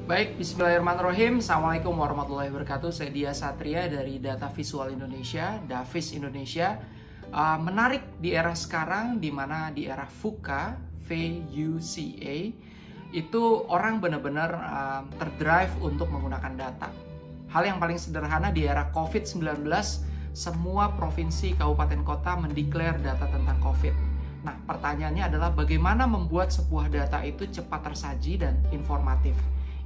Baik, bismillahirrahmanirrahim. Assalamualaikum warahmatullahi wabarakatuh. Saya Dia Satria dari Data Visual Indonesia, Davis Indonesia. Menarik di era sekarang, di mana di era VUCA, VUCA, itu orang benar-benar terdrive untuk menggunakan data. Hal yang paling sederhana di era COVID-19, semua provinsi, kabupaten, kota mendeklar data tentang COVID. Nah, pertanyaannya adalah bagaimana membuat sebuah data itu cepat tersaji dan informatif.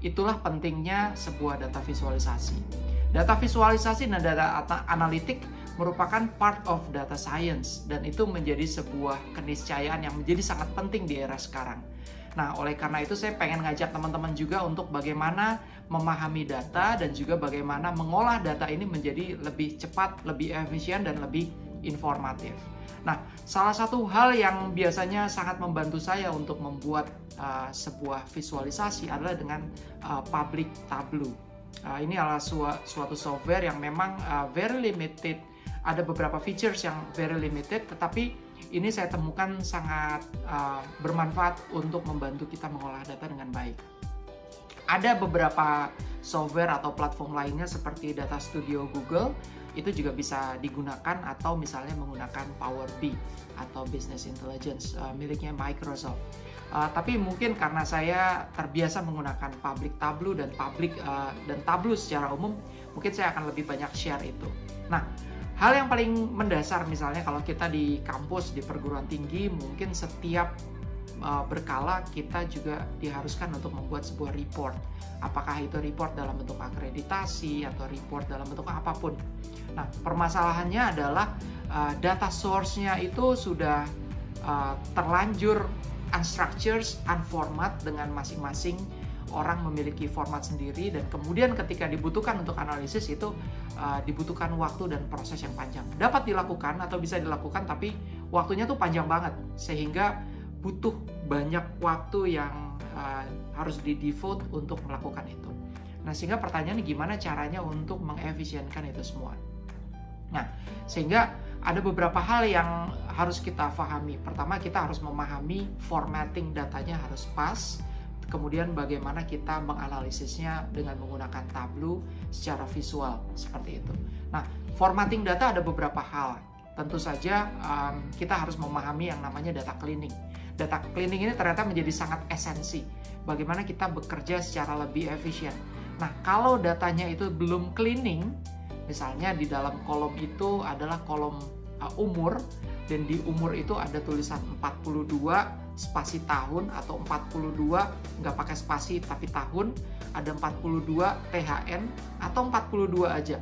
Itulah pentingnya sebuah data visualisasi. Data visualisasi dan data analitik merupakan part of data science, dan itu menjadi sebuah keniscayaan yang menjadi sangat penting di era sekarang. Nah, oleh karena itu saya pengen ngajak teman-teman juga untuk bagaimana memahami data dan juga bagaimana mengolah data ini menjadi lebih cepat, lebih efisien, dan lebih informatif. Nah, salah satu hal yang biasanya sangat membantu saya untuk membuat sebuah visualisasi adalah dengan Public Tableau. Ini adalah suatu software yang memang very limited. Ada beberapa features yang very limited, tetapi ini saya temukan sangat bermanfaat untuk membantu kita mengolah data dengan baik. Ada beberapa software atau platform lainnya seperti Data Studio Google, itu juga bisa digunakan, atau misalnya menggunakan Power BI atau Business Intelligence miliknya Microsoft. Tapi mungkin karena saya terbiasa menggunakan Public Tableau dan Tableau secara umum, mungkin saya akan lebih banyak share itu. Nah, hal yang paling mendasar misalnya kalau kita di kampus, di perguruan tinggi, mungkin setiap berkala kita juga diharuskan untuk membuat sebuah report. Apakah itu report dalam bentuk akreditasi atau report dalam bentuk apapun. Nah, permasalahannya adalah data source-nya itu sudah terlanjur unstructured, unformat, dengan masing-masing orang memiliki format sendiri, dan kemudian ketika dibutuhkan untuk analisis itu dibutuhkan waktu dan proses yang panjang. Dapat dilakukan atau bisa dilakukan, tapi waktunya tuh panjang banget, sehingga butuh banyak waktu yang harus di-devote untuk melakukan itu. Nah, sehingga pertanyaannya gimana caranya untuk mengefisienkan itu semua. Nah, sehingga ada beberapa hal yang harus kita pahami. Pertama, kita harus memahami formatting datanya harus pas. Kemudian bagaimana kita menganalisisnya dengan menggunakan Tableau secara visual, seperti itu. Nah, formatting data ada beberapa hal. Tentu saja kita harus memahami yang namanya data cleaning. Data cleaning ini ternyata menjadi sangat esensi. Bagaimana kita bekerja secara lebih efisien. Nah, kalau datanya itu belum cleaning, misalnya di dalam kolom itu adalah kolom umur, dan di umur itu ada tulisan 42 spasi tahun, atau 42 nggak pakai spasi tapi tahun, ada 42 THN, atau 42 aja.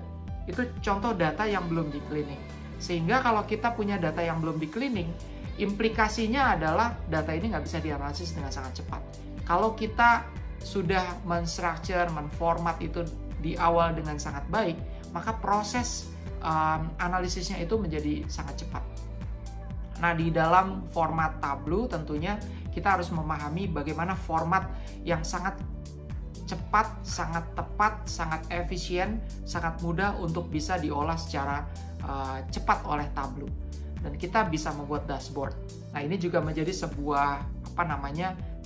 Itu contoh data yang belum di cleaning. Sehingga kalau kita punya data yang belum di cleaning, implikasinya adalah data ini nggak bisa dianalisis dengan sangat cepat. Kalau kita sudah menstructure, menformat itu di awal dengan sangat baik, maka proses analisisnya itu menjadi sangat cepat. Nah, di dalam format Tableau tentunya kita harus memahami bagaimana format yang sangat cepat, sangat tepat, sangat efisien, sangat mudah untuk bisa diolah secara cepat oleh Tableau. Dan kita bisa membuat dashboard. Nah, ini juga menjadi sebuah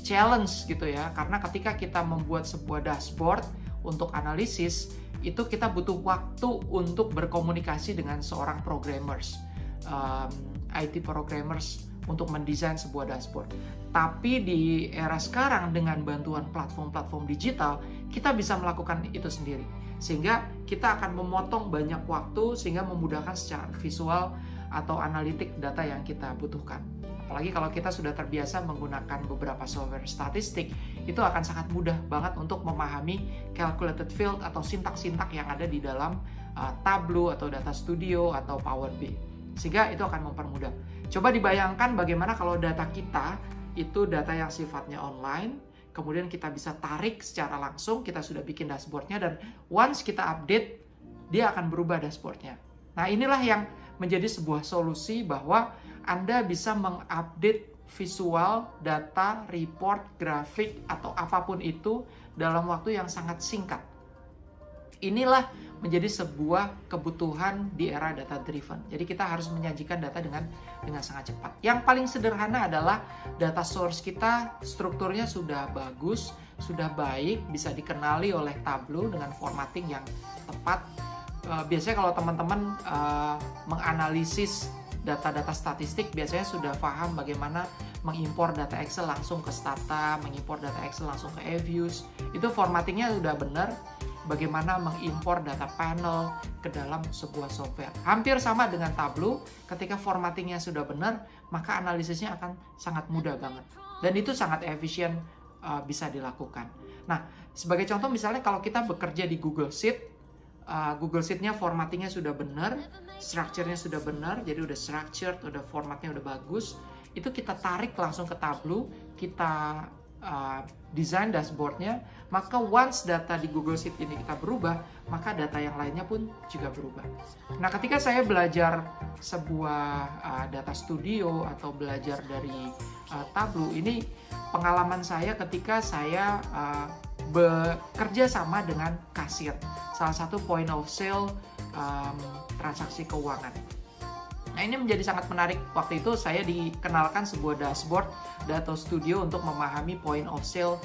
challenge gitu ya, karena ketika kita membuat sebuah dashboard untuk analisis, itu kita butuh waktu untuk berkomunikasi dengan seorang programmers, IT programmers, untuk mendesain sebuah dashboard. Tapi di era sekarang dengan bantuan platform-platform digital, kita bisa melakukan itu sendiri. Sehingga kita akan memotong banyak waktu, sehingga memudahkan secara visual atau analitik data yang kita butuhkan. Apalagi kalau kita sudah terbiasa menggunakan beberapa software statistik, itu akan sangat mudah banget untuk memahami calculated field atau sintak-sintak yang ada di dalam Tableau atau Data Studio atau Power BI. Sehingga itu akan mempermudah. Coba dibayangkan bagaimana kalau data kita itu data yang sifatnya online, kemudian kita bisa tarik secara langsung, kita sudah bikin dashboardnya, dan once kita update, dia akan berubah dashboardnya. Nah, inilah yang menjadi sebuah solusi bahwa Anda bisa mengupdate visual, data, report, grafik, atau apapun itu dalam waktu yang sangat singkat. Inilah menjadi sebuah kebutuhan di era data driven. Jadi kita harus menyajikan data dengan sangat cepat. Yang paling sederhana adalah data source kita strukturnya sudah bagus, sudah baik, bisa dikenali oleh Tableau dengan formatting yang tepat. Biasanya kalau teman-teman menganalisis data-data statistik, biasanya sudah paham bagaimana mengimpor data Excel langsung ke Stata, mengimpor data Excel langsung ke eViews. Itu formattingnya sudah benar. Bagaimana mengimpor data panel ke dalam sebuah software. Hampir sama dengan Tableau, ketika formattingnya sudah benar, maka analisisnya akan sangat mudah banget. Dan itu sangat efisien bisa dilakukan. Nah, sebagai contoh misalnya kalau kita bekerja di Google Sheet, Google Sheet-nya formattingnya sudah benar, structure-nya sudah benar, jadi udah structured, udah formatnya udah bagus, itu kita tarik langsung ke Tableau, kita desain dashboard-nya, maka once data di Google Sheet ini kita berubah, maka data yang lainnya pun juga berubah. Nah, ketika saya belajar sebuah data studio atau belajar dari Tableau, ini pengalaman saya ketika saya bekerja sama dengan kasir, salah satu point of sale transaksi keuangan. Nah, ini menjadi sangat menarik. Waktu itu saya dikenalkan sebuah dashboard Data Studio untuk memahami point of sale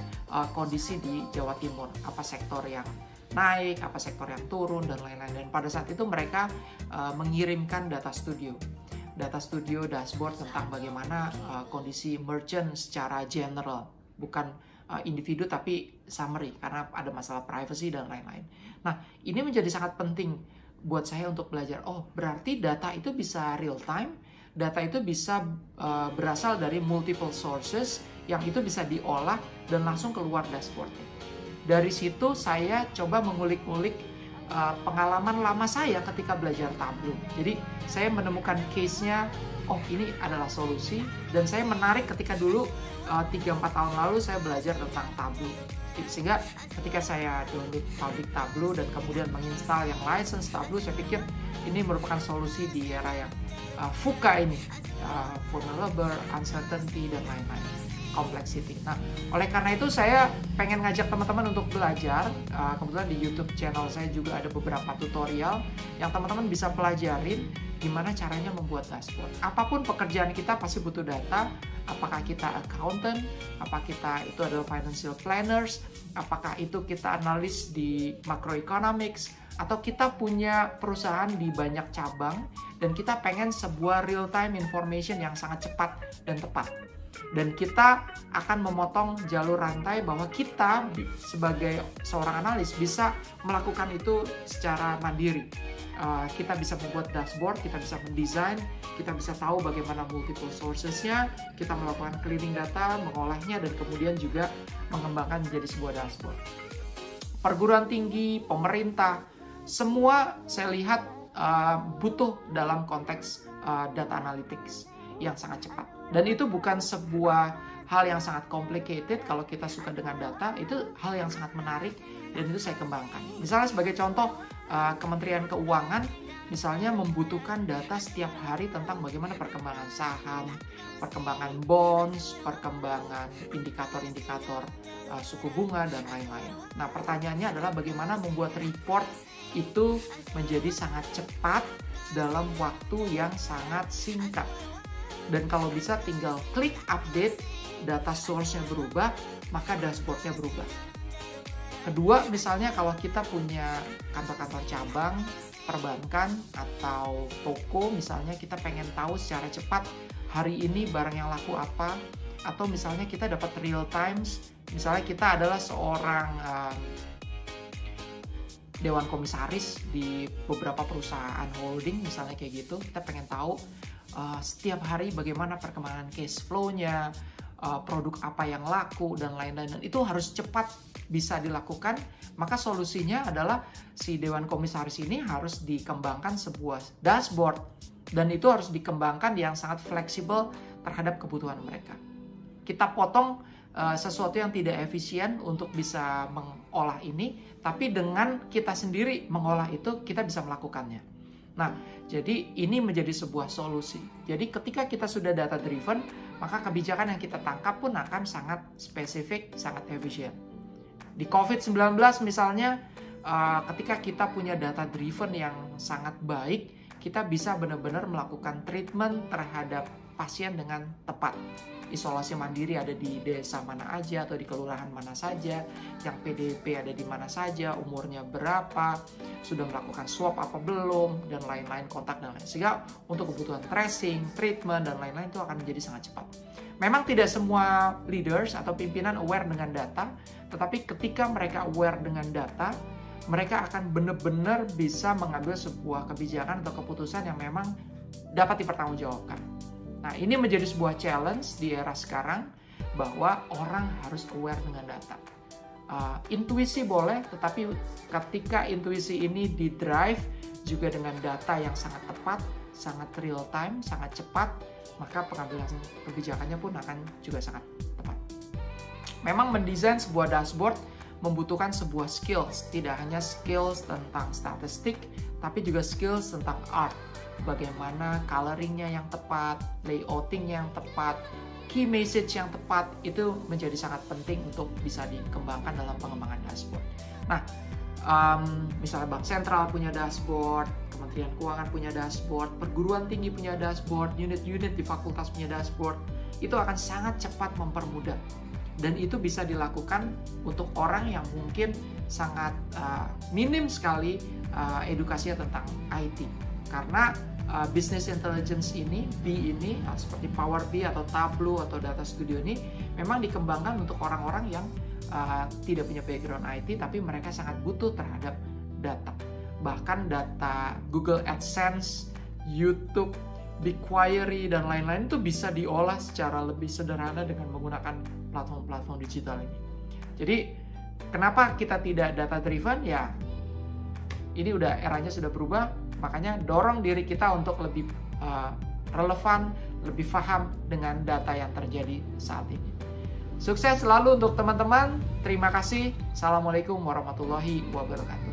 kondisi di Jawa Timur. Apa sektor yang naik, apa sektor yang turun, dan lain-lain. Dan pada saat itu mereka mengirimkan Data Studio dashboard tentang bagaimana kondisi merchant secara general. Bukan individu tapi summary, karena ada masalah privacy dan lain-lain. Nah, ini menjadi sangat penting buat saya untuk belajar, oh berarti data itu bisa real time, data itu bisa berasal dari multiple sources yang itu bisa diolah dan langsung keluar dashboardnya. Dari situ saya coba mengulik-ulik pengalaman lama saya ketika belajar Tableau. Jadi saya menemukan case-nya, oh ini adalah solusi, dan saya menarik ketika dulu 3-4 tahun lalu saya belajar tentang Tableau. Sehingga ketika saya download public Tableau dan kemudian menginstal yang license Tableau, saya pikir ini merupakan solusi di era yang VUCA ini, vulnerable, uncertainty, dan lain-lain, complexity. Nah, oleh karena itu saya pengen ngajak teman-teman untuk belajar. Kebetulan di YouTube channel saya juga ada beberapa tutorial yang teman-teman bisa pelajarin gimana caranya membuat dashboard. Apapun pekerjaan kita pasti butuh data. Apakah kita accountant, apakah kita itu adalah financial planners, apakah itu kita analis di macroeconomics, atau kita punya perusahaan di banyak cabang dan kita pengen sebuah real time information yang sangat cepat dan tepat. Dan kita akan memotong jalur rantai bahwa kita sebagai seorang analis bisa melakukan itu secara mandiri. Kita bisa membuat dashboard, kita bisa mendesain, kita bisa tahu bagaimana multiple sources-nya, kita melakukan cleaning data, mengolahnya, dan kemudian juga mengembangkan menjadi sebuah dashboard. Perguruan tinggi, pemerintah, semua saya lihat butuh dalam konteks data analytics yang sangat cepat. Dan itu bukan sebuah hal yang sangat complicated. Kalau kita suka dengan data, itu hal yang sangat menarik dan itu saya kembangkan. Misalnya sebagai contoh, Kementerian Keuangan misalnya membutuhkan data setiap hari tentang bagaimana perkembangan saham, perkembangan bonds, perkembangan indikator-indikator suku bunga, dan lain-lain. Nah, pertanyaannya adalah bagaimana membuat report itu menjadi sangat cepat dalam waktu yang sangat singkat. Dan kalau bisa tinggal klik update, data source-nya berubah, maka dashboard-nya berubah. Kedua, misalnya kalau kita punya kantor-kantor cabang, perbankan, atau toko, misalnya kita pengen tahu secara cepat hari ini barang yang laku apa, atau misalnya kita dapat real times, misalnya kita adalah seorang dewan komisaris di beberapa perusahaan holding, misalnya kayak gitu, kita pengen tahu setiap hari bagaimana perkembangan cash flow-nya, produk apa yang laku, dan lain-lain. Dan itu harus cepat bisa dilakukan, maka solusinya adalah si dewan komisaris ini harus dikembangkan sebuah dashboard, dan itu harus dikembangkan yang sangat fleksibel terhadap kebutuhan mereka. Kita potong sesuatu yang tidak efisien untuk bisa mengolah ini, tapi dengan kita sendiri mengolah itu, kita bisa melakukannya. Nah, jadi ini menjadi sebuah solusi. Jadi ketika kita sudah data driven, maka kebijakan yang kita tangkap pun akan sangat spesifik, sangat efisien. Di COVID-19 misalnya, ketika kita punya data driven yang sangat baik, kita bisa benar-benar melakukan treatment terhadap pasien dengan tepat. Isolasi mandiri ada di desa mana aja atau di kelurahan mana saja, yang PDP ada di mana saja, umurnya berapa, sudah melakukan swab apa belum, dan lain-lain, kontak dan lain. Sehingga untuk kebutuhan tracing, treatment, dan lain-lain itu akan menjadi sangat cepat. Memang tidak semua leaders atau pimpinan aware dengan data, tetapi ketika mereka aware dengan data, mereka akan benar-benar bisa mengambil sebuah kebijakan atau keputusan yang memang dapat dipertanggungjawabkan. Nah, ini menjadi sebuah challenge di era sekarang bahwa orang harus aware dengan data. Intuisi boleh, tetapi ketika intuisi ini di-drive juga dengan data yang sangat tepat, sangat real time, sangat cepat, maka pengambilan kebijakannya pun akan juga sangat tepat. Memang mendesain sebuah dashboard membutuhkan sebuah skills, tidak hanya skills tentang statistik, tapi juga skills tentang art. Bagaimana coloringnya yang tepat, layoutingnya yang tepat, key message yang tepat, itu menjadi sangat penting untuk bisa dikembangkan dalam pengembangan dashboard. Nah, misalnya Bank Sentral punya dashboard, Kementerian Keuangan punya dashboard, perguruan tinggi punya dashboard, unit-unit di fakultas punya dashboard, itu akan sangat cepat mempermudah. Dan itu bisa dilakukan untuk orang yang mungkin sangat minim sekali edukasinya tentang IT. Karena business intelligence ini, B ini, seperti Power BI atau Tableau atau Data Studio ini memang dikembangkan untuk orang-orang yang tidak punya background IT, tapi mereka sangat butuh terhadap data. Bahkan data Google AdSense, YouTube, BigQuery, dan lain-lain itu bisa diolah secara lebih sederhana dengan menggunakan platform-platform digital ini. Jadi, kenapa kita tidak data driven? Ya, ini udah eranya sudah berubah, makanya dorong diri kita untuk lebih relevan, lebih paham dengan data yang terjadi saat ini. Sukses selalu untuk teman-teman. Terima kasih. Assalamualaikum warahmatullahi wabarakatuh.